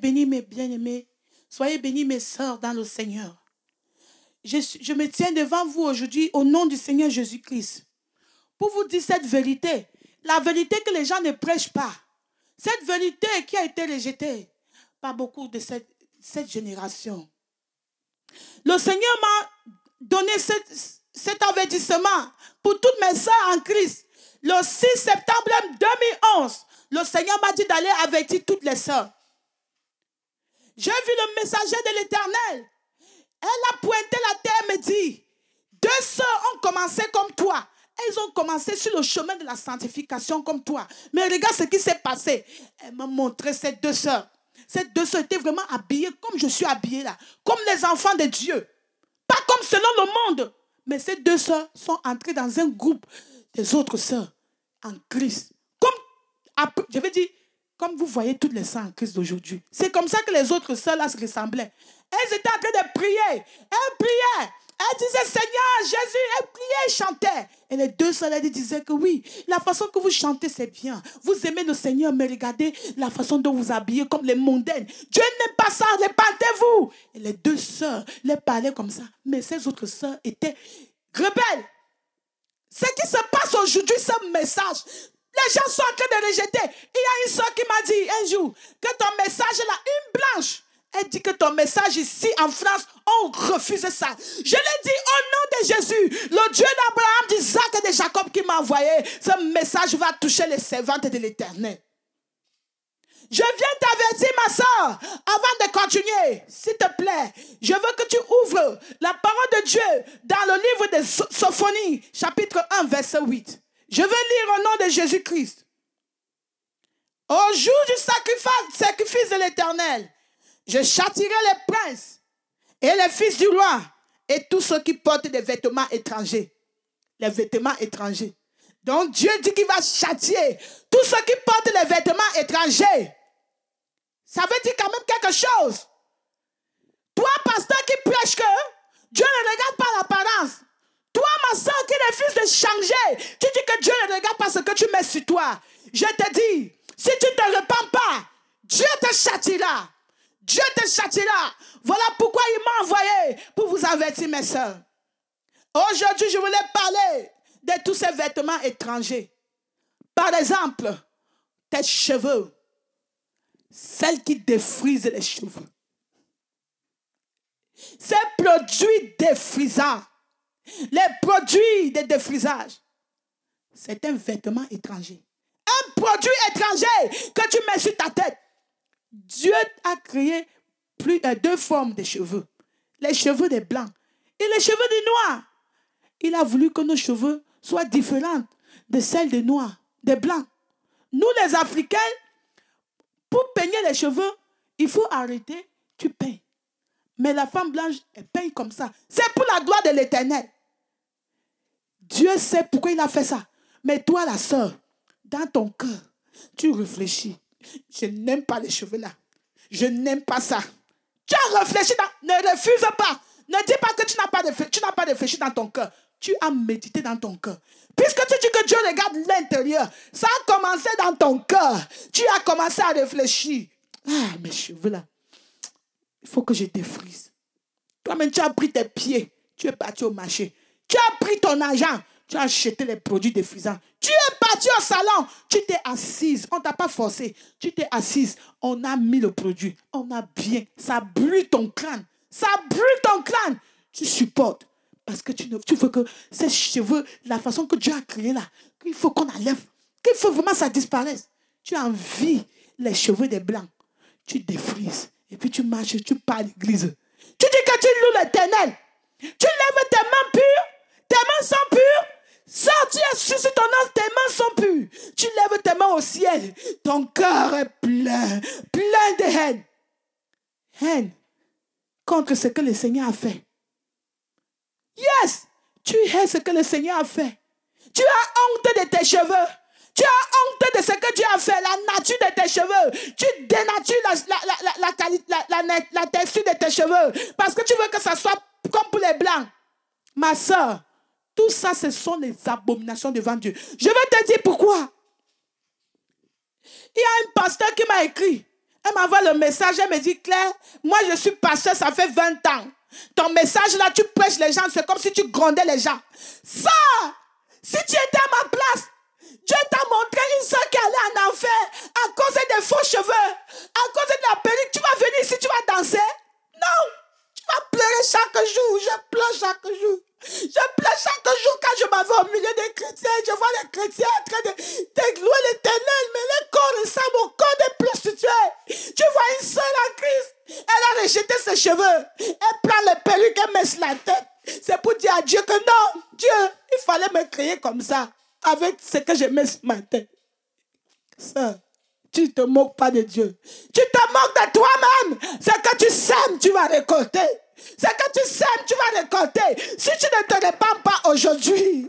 bénis mes bien-aimés. Soyez bénis mes sœurs dans le Seigneur. Je me tiens devant vous aujourd'hui au nom du Seigneur Jésus-Christ pour vous dire cette vérité. La vérité que les gens ne prêchent pas. Cette vérité qui a été rejetée par beaucoup de cette génération. Le Seigneur m'a donné cet avertissement pour toutes mes sœurs en Christ. Le 6 septembre 2011, le Seigneur m'a dit d'aller avertir toutes les sœurs. J'ai vu le messager de l'Éternel. Elle a pointé la terre et me dit, 2 sœurs ont commencé comme toi. Elles ont commencé sur le chemin de la sanctification comme toi. Mais regarde ce qui s'est passé. Elle m'a montré ces 2 sœurs. Ces 2 sœurs étaient vraiment habillées comme je suis habillée là. Comme les enfants de Dieu. Pas comme selon le monde. Mais ces 2 sœurs sont entrées dans un groupe des autres sœurs en Christ. Comme, je vais dire, comme vous voyez toutes les sœurs en Christ d'aujourd'hui. C'est comme ça que les autres sœurs là se ressemblaient. Elles étaient en train de prier. Elles priaient. Elles disaient, Seigneur, Jésus, elles priaient et chantaient. Et les 2 sœurs, elles disaient que oui, la façon que vous chantez, c'est bien. Vous aimez le Seigneur, mais regardez la façon dont vous habillez comme les mondaines. Dieu n'aime pas ça, répandez-vous. Et les 2 sœurs, les parlaient comme ça. Mais ces autres sœurs étaient rebelles. Ce qui se passe aujourd'hui, ce message, les gens sont en train de rejeter. Il y a une sœur qui m'a dit un jour que ton message là, une blanche, elle dit que ton message ici en France, on refuse ça. Je l'ai dit au nom de Jésus, le Dieu d'Abraham, d'Isaac et de Jacob qui m'a envoyé, ce message va toucher les servantes de l'Éternel. Je viens t'avertir, ma soeur, avant de continuer, s'il te plaît, je veux que tu ouvres la parole de Dieu dans le livre de Sophonie, chapitre 1, verset 8. Je veux lire au nom de Jésus-Christ. Au jour du sacrifice de l'Éternel, je châtirai les princes et les fils du roi et tous ceux qui portent des vêtements étrangers. Les vêtements étrangers. Donc Dieu dit qu'il va châtier tous ceux qui portent les vêtements étrangers. Ça veut dire quand même quelque chose. Toi, pasteur qui prêche que Dieu ne regarde pas l'apparence. Toi, ma soeur qui refuse de changer, tu dis que Dieu ne regarde pas ce que tu mets sur toi. Je te dis, si tu ne te repens pas, Dieu te châtira. Dieu te châtira. Voilà pourquoi il m'a envoyé pour vous avertir, mes soeurs. Aujourd'hui, je voulais parler de tous ces vêtements étrangers. Par exemple, tes cheveux. Celles qui défrisent les cheveux. Ces produits défrisants. Les produits de défrisage. C'est un vêtement étranger. Un produit étranger que tu mets sur ta tête. Dieu a créé 2 formes de cheveux. Les cheveux des blancs et les cheveux des noirs. Il a voulu que nos cheveux soient différents de celles des noirs, des blancs. Nous les Africains, pour peigner les cheveux, il faut arrêter, tu peignes. Mais la femme blanche, elle peigne comme ça. C'est pour la gloire de l'Éternel. Dieu sait pourquoi il a fait ça. Mais toi, la sœur, dans ton cœur, tu réfléchis. Je n'aime pas les cheveux là. Je n'aime pas ça. Tu as réfléchi, ne refuse pas. Ne dis pas que tu n'as pas réfléchi dans ton cœur. Tu as médité dans ton cœur. Puisque tu dis que Dieu regarde l'intérieur, ça a commencé dans ton cœur. Tu as commencé à réfléchir. Ah, mes cheveux là. Il faut que je défrise. Toi-même, tu as pris tes pieds. Tu es parti au marché. Tu as pris ton argent. Tu as acheté les produits défrisants. Tu es parti au salon. Tu t'es assise. On ne t'a pas forcé. Tu t'es assise. On a mis le produit. On a bien. Ça brûle ton crâne. Ça brûle ton crâne. Tu supportes. Parce que tu veux que ces cheveux, la façon que Dieu a créé là, qu'il faut qu'on enlève. Qu'il faut vraiment que ça disparaisse. Tu as envie les cheveux des blancs. Tu défrises. Et puis tu marches, tu pars à l'église. Tu dis que tu loues l'Éternel. Tu lèves tes mains pures. Tes mains sont pures. Sors, tu es sur ton nom, tes mains sont pures. Tu lèves tes mains au ciel. Ton cœur est plein de haine. Haine contre ce que le Seigneur a fait. Yes, tu hais ce que le Seigneur a fait. Tu as honte de tes cheveux. Tu as honte de ce que Dieu a fait, la nature de tes cheveux. Tu dénatures la texture de tes cheveux. Parce que tu veux que ça soit comme pour les blancs. Ma soeur, tout ça, ce sont les abominations devant Dieu. Je vais te dire pourquoi. Il y a un pasteur qui m'a écrit. Elle m'envoie le message, elle me dit, Claire, moi je suis pasteur, ça fait 20 ans. Ton message là, tu prêches les gens, c'est comme si tu grondais les gens. Ça, si tu étais à ma place, Dieu t'a montré une soeur qui allait en enfer à cause des faux cheveux, à cause de la perruque. Tu vas venir ici, tu vas danser? Non, tu vas pleurer chaque jour. Je pleure chaque jour. Je pleure chaque jour quand je m'en vais au milieu des chrétiens. Je vois les chrétiens en train de louer l'Éternel, mais le corps ressemble au corps des prostituées. Tu vois une soeur en Christ, elle a rejeté ses cheveux. Elle prend les perruques, elle met sur la tête. C'est pour dire à Dieu que non, Dieu, il fallait me créer comme ça, avec ce que je mets sur ma tête. Ça, tu ne te moques pas de Dieu. Tu te moques de toi-même. Ce que tu sèmes, tu vas récolter. Ce que tu sèmes, tu vas récolter. Si tu ne te répands pas aujourd'hui,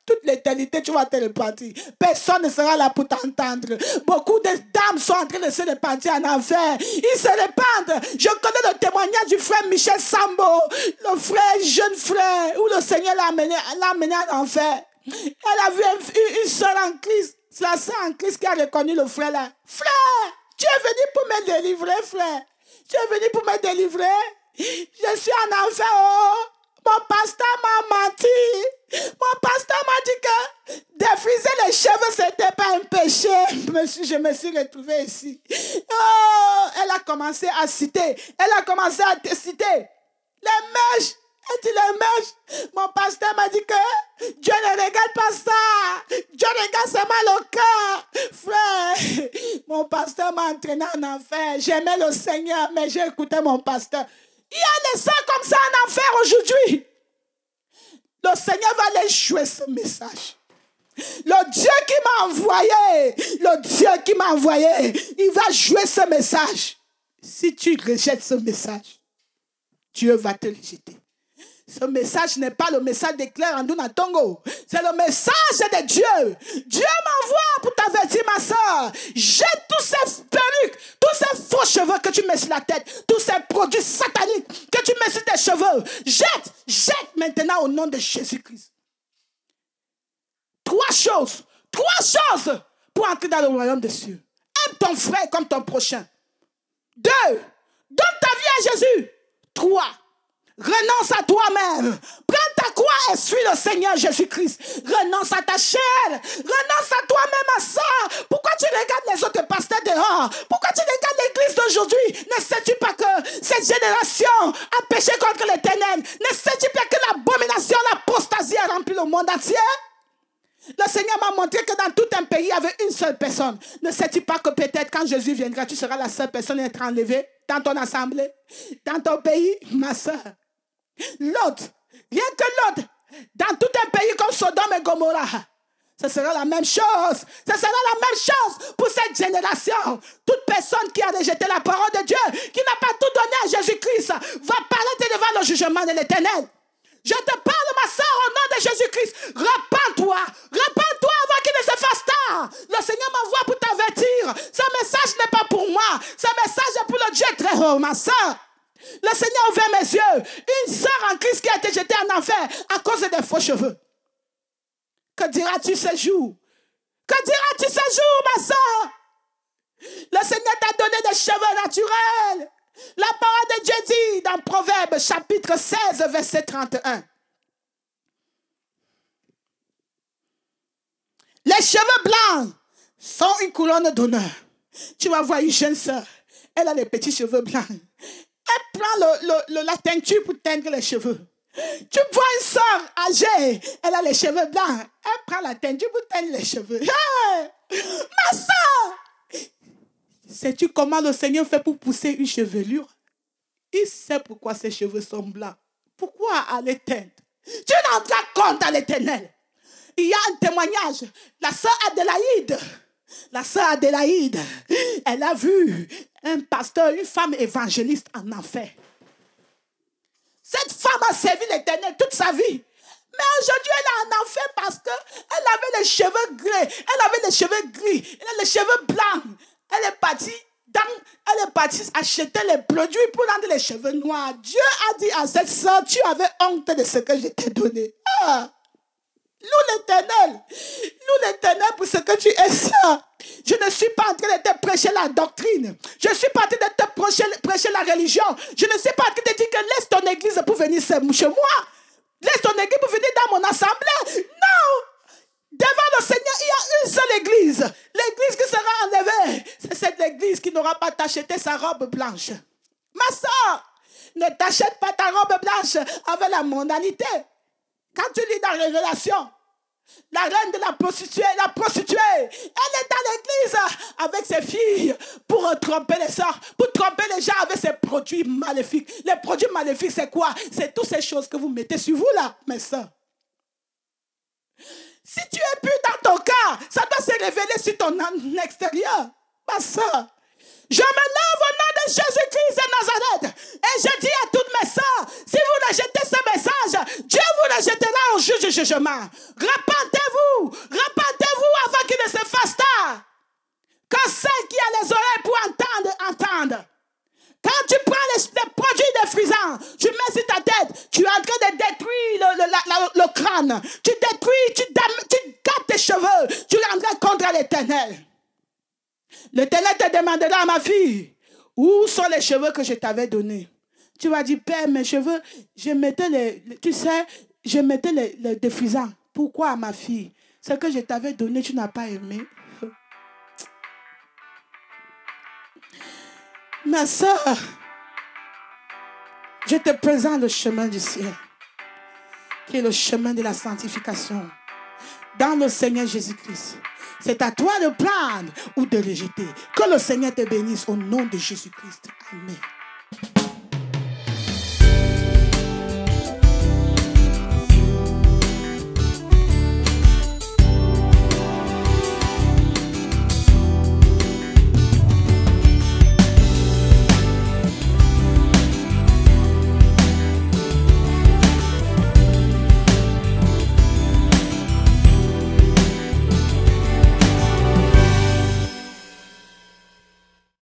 toute l'éternité, tu vas te repentir. Personne ne sera là pour t'entendre. Beaucoup de dames sont en train de se repentir en enfer. Ils se répandent. Je connais le témoignage du frère Michel Sambo, le frère, jeune frère, où le Seigneur l'a amené en enfer. Elle a vu une soeur en Christ. C'est la sœur en Christ qui a reconnu le frère là. Frère, tu es venu pour me délivrer, frère. Tu es venu pour me délivrer. Je suis en enfer. Oh. Mon pasteur m'a menti. Mon pasteur m'a dit que défriser les cheveux, ce n'était pas un péché. Je me suis retrouvée ici. Oh, elle a commencé à citer. Elle a commencé à citer les mèches. Elle dit les mèches. Mon pasteur m'a dit que Dieu ne regarde pas ça. Dieu regarde seulement le cœur. Frère, mon pasteur m'a entraîné en enfer. J'aimais le Seigneur, mais j'ai écouté mon pasteur. Il y a des sœurs comme ça en enfer aujourd'hui. Le Seigneur va aller jouer ce message. Le Dieu qui m'a envoyé, il va jouer ce message. Si tu rejettes ce message, Dieu va te rejeter. Ce message n'est pas le message de Claire Andouna Tongo. C'est le message de Dieu. Dieu m'envoie pour t'avertir, ma soeur. Jette tous ces perruques, tous ces faux cheveux que tu mets sur la tête, tous ces produits sataniques que tu mets sur tes cheveux. Jette maintenant au nom de Jésus-Christ. Trois choses pour entrer dans le royaume des cieux. Aime ton frère comme ton prochain. 2, donne ta vie à Jésus. 3, renonce à toi-même. Prends ta croix et suis le Seigneur Jésus-Christ. Renonce à ta chair. Renonce à toi-même, à ça. Pourquoi tu regardes les autres pasteurs dehors? Pourquoi tu regardes l'église d'aujourd'hui? Ne sais-tu pas que cette génération a péché contre l'Éternel? Ne sais-tu pas que l'abomination, l'apostasie a rempli le monde entier? Le Seigneur m'a montré que dans tout un pays, il y avait une seule personne. Ne sais-tu pas que peut-être quand Jésus viendra, tu seras la seule personne à être enlevée dans ton assemblée, dans ton pays, ma soeur? L'autre, rien que l'autre, dans tout un pays comme Sodome et Gomorrah, ce sera la même chose. Ce sera la même chose pour cette génération. Toute personne qui a rejeté la parole de Dieu, qui n'a pas tout donné à Jésus-Christ, va paraître devant le jugement de l'Éternel. Je te parle, ma soeur, au nom de Jésus-Christ. Repends-toi avant qu'il ne se fasse tard. Le Seigneur m'envoie pour t'avertir. Ce message n'est pas pour moi. Ce message est pour le Dieu très haut, ma soeur. Le Seigneur a ouvert mes yeux. Une soeur en Christ qui a été jetée en enfer à cause des faux cheveux. Que diras-tu ce jour? Que diras-tu ce jour, ma soeur? Le Seigneur t'a donné des cheveux naturels. La parole de Dieu dit dans Proverbes chapitre 16 verset 31. Les cheveux blancs sont une couronne d'honneur. Tu vas voir une jeune soeur, elle a les petits cheveux blancs. Elle prend la teinture pour teindre les cheveux. Tu vois une soeur âgée, elle a les cheveux blancs. Elle prend la teinture pour teindre les cheveux. Hey, ma soeur! Sais-tu comment le Seigneur fait pour pousser une chevelure? Il sait pourquoi ses cheveux sont blancs. Pourquoi aller teindre? Tu n'en rends compte à l'Éternel. Il y a un témoignage. La sœur Adélaïde, elle a vu un pasteur, une femme évangéliste en enfer. Cette femme a servi l'Éternel toute sa vie. Mais aujourd'hui, elle est en enfer parce qu'elle avait les cheveux gris. Elle avait les cheveux gris. Elle a les cheveux blancs. Elle est partie acheter les produits pour rendre les cheveux noirs. Dieu a dit à cette soeur, tu avais honte de ce que je t'ai donné. Ah. Loue l'Éternel. Loue l'Éternel pour ce que tu es ça. Je ne suis pas en train de te prêcher la doctrine. Je ne suis pas en train de te prêcher la religion. Je ne suis pas en train de dire que laisse ton église pour venir chez moi. Laisse ton église pour venir dans mon assemblée. Non. Devant le Seigneur, il y a une seule église. L'église qui sera enlevée. C'est cette église qui n'aura pas t'acheter sa robe blanche. Ma soeur, ne t'achète pas ta robe blanche avec la mondanité. Quand tu lis dans Révélation, la reine de la prostituée, elle est dans l'église avec ses filles pour tromper les sœurs, pour tromper les gens avec ses produits maléfiques. Les produits maléfiques, c'est quoi? C'est toutes ces choses que vous mettez sur vous là, mes sœurs. Si tu es pur dans ton cœur, ça doit se révéler sur ton extérieur, ma sœur. Je me lève au nom de Jésus-Christ de Nazareth et je dis à toutes mes sœurs, si vous rejetez ce message, Dieu vous rejettera au juge du jugement. Repentez-vous avant qu'il ne se fasse tard. Que celle qui a les oreilles pour entendre. Quand tu prends les produits défrisants, tu mets sur ta tête, tu es en train de détruire le crâne. Tu détruis, tu gâtes tes cheveux, tu rendras contre l'Éternel. L'Éternel te demandera, ma fille, où sont les cheveux que je t'avais donnés? Tu vas dire, Père, mes cheveux, je mettais les défrisants. Pourquoi, ma fille? Ce que je t'avais donné, tu n'as pas aimé. Ma soeur, je te présente le chemin du ciel, qui est le chemin de la sanctification, dans le Seigneur Jésus-Christ. C'est à toi de prendre ou de rejeter. Que le Seigneur te bénisse au nom de Jésus-Christ. Amen.